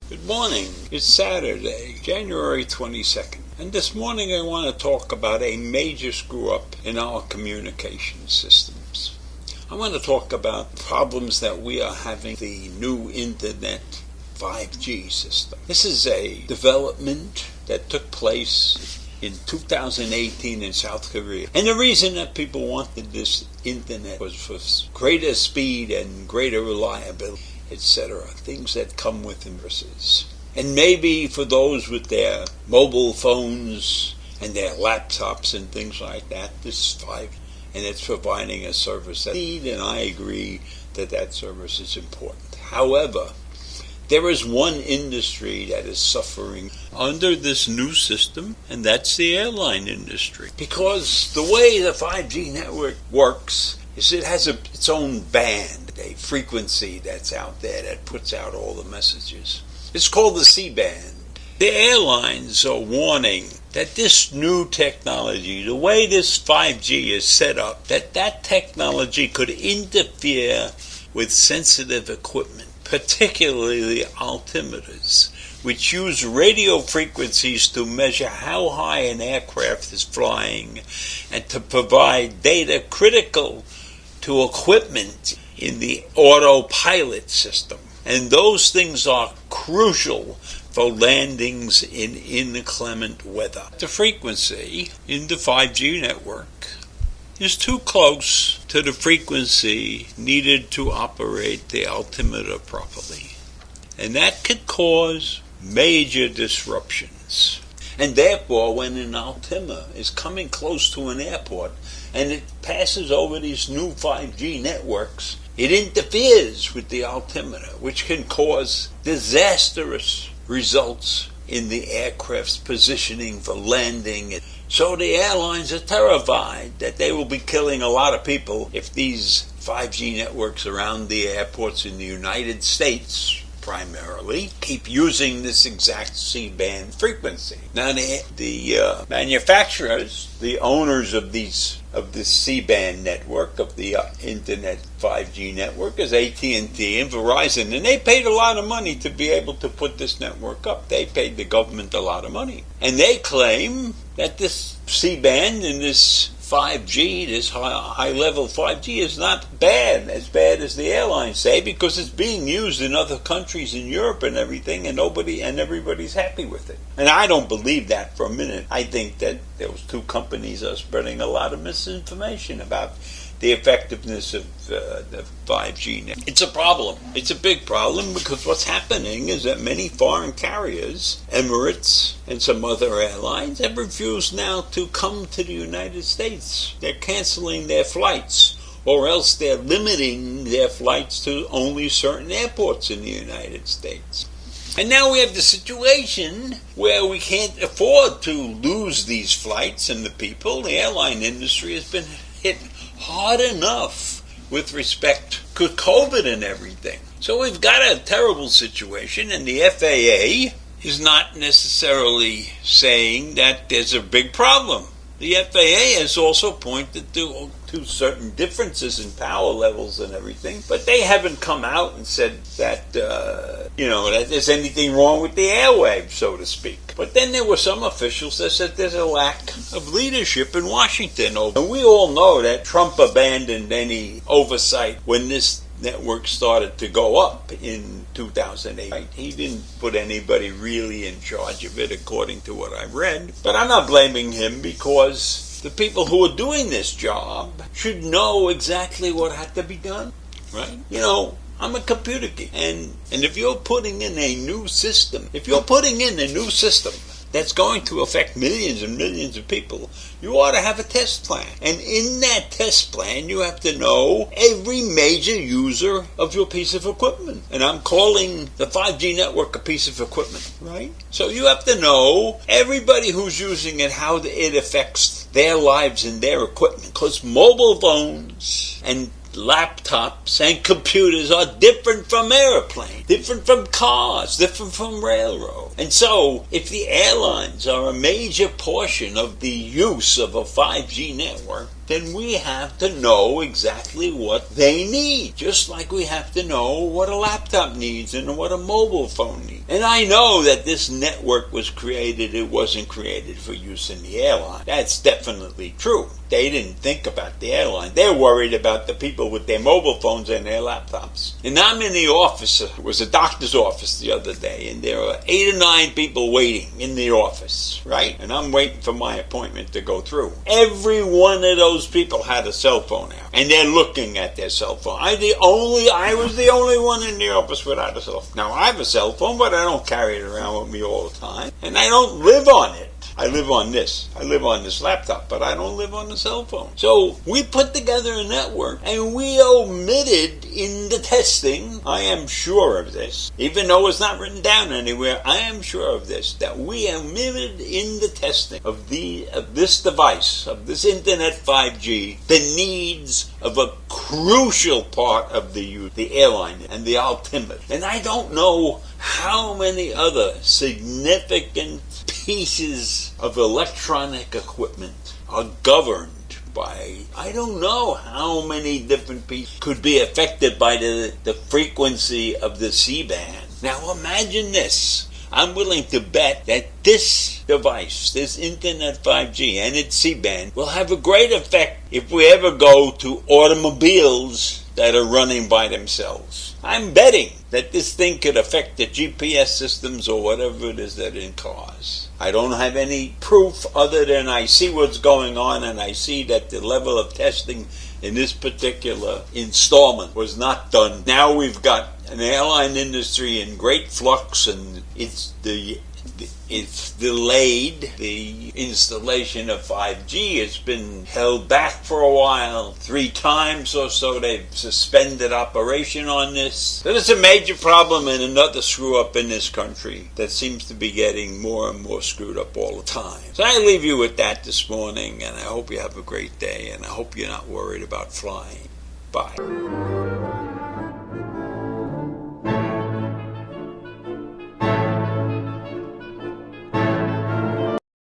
Good morning. It's Saturday, January 22nd. And this morning I want to talk about a major screw-up in our communication systems. I want to talk about problems that we are having the new Internet 5G system. This is a development that took place in 2018 in South Korea. And the reason that people wanted this Internet was for greater speed and greater reliability, etc., things that come with services. And maybe for those with their mobile phones and their laptops and things like that, this is 5G, and it's providing a service that need, and I agree that that service is important. However, there is one industry that is suffering under this new system, and that's the airline industry. Because the way the 5G network works is it has its own band, a frequency that's out there that puts out all the messages. It's called the C-band. The airlines are warning that this new technology, the way this 5G is set up, that technology could interfere with sensitive equipment, particularly altimeters, which use radio frequencies to measure how high an aircraft is flying and to provide data critical to equipment in the autopilot system. And those things are crucial for landings in inclement weather. The frequency in the 5G network is too close to the frequency needed to operate the altimeter properly. And that could cause major disruptions. And therefore, when an altimeter is coming close to an airport and it passes over these new 5G networks, it interferes with the altimeter, which can cause disastrous results in the aircraft's positioning for landing. So the airlines are terrified that they will be killing a lot of people if these 5G networks around the airports in the United States primarily keep using this exact C-band frequency. Now the manufacturers, the owners of this C-band network, of the Internet 5G network, is AT&T and Verizon, and they paid a lot of money to be able to put this network up. They paid the government a lot of money. And they claim that this C-band and this 5G, this high-level 5G, is not as bad as the airlines say, because it's being used in other countries in Europe and everything, and everybody's happy with it. And I don't believe that for a minute. I think that those two companies are spreading a lot of misinformation about the effectiveness of the 5G net. It's a problem. It's a big problem, because what's happening is that many foreign carriers, Emirates and some other airlines, have refused now to come to the United States. They're canceling their flights, or else they're limiting their flights to only certain airports in the United States. And now we have the situation where we can't afford to lose these flights and the people. The airline industry has been hit hard enough with respect to COVID and everything. So we've got a terrible situation, and the FAA is not necessarily saying that there's a big problem. The FAA has also pointed to certain differences in power levels and everything, but they haven't come out and said that, that there's anything wrong with the airwaves, so to speak. But then there were some officials that said there's a lack of leadership in Washington. And we all know that Trump abandoned any oversight when this network started to go up in 2008. He didn't put anybody really in charge of it, according to what I read. But I'm not blaming him, because the people who are doing this job should know exactly what had to be done, right? I'm a computer geek, and if you're putting in a new system, that's going to affect millions and millions of people, you ought to have a test plan. And in that test plan, you have to know every major user of your piece of equipment. And I'm calling the 5G network a piece of equipment, right? So you have to know everybody who's using it, how it affects their lives and their equipment. Because mobile phones and laptops and computers are different from airplanes, different from cars, different from railroad. And so, if the airlines are a major portion of the use of a 5G network, then we have to know exactly what they need, just like we have to know what a laptop needs and what a mobile phone needs. And I know that this network was created, it wasn't created for use in the airline. That's definitely true. They didn't think about the airline. They're worried about the people with their mobile phones and their laptops. And I'm in the office, it was a doctor's office the other day, and there were 8 or 9 people waiting in the office, right? And I'm waiting for my appointment to go through. Every one of those people had a cell phone out, and they're looking at their cell phone. I was the only one in the office without a cell phone. Now, I have a cell phone, but I don't carry it around with me all the time, and I don't live on it. I live on this. I live on this laptop, but I don't live on the cell phone. So we put together a network, and we omitted in the testing, I am sure of this, even though it's not written down anywhere, I am sure of this, that we omitted in the testing of this device, of this Internet 5G, the needs of a crucial part of the airline and the altimeter. And I don't know how many other significant pieces of electronic equipment are governed by, I don't know how many different pieces could be affected by the frequency of the C-band. Now imagine this. I'm willing to bet that this device, this Internet 5G and its C-band, will have a great effect if we ever go to automobiles that are running by themselves. I'm betting that this thing could affect the GPS systems or whatever it is that are in cars. I don't have any proof other than I see what's going on, and I see that the level of testing in this particular installment was not done. Now we've got an airline industry in great flux, and it's delayed. The installation of 5G has been held back for a while. 3 times or so they've suspended operation on this. So it's a major problem and another screw up in this country that seems to be getting more and more screwed up all the time. So I leave you with that this morning, and I hope you have a great day, and I hope you're not worried about flying. Bye.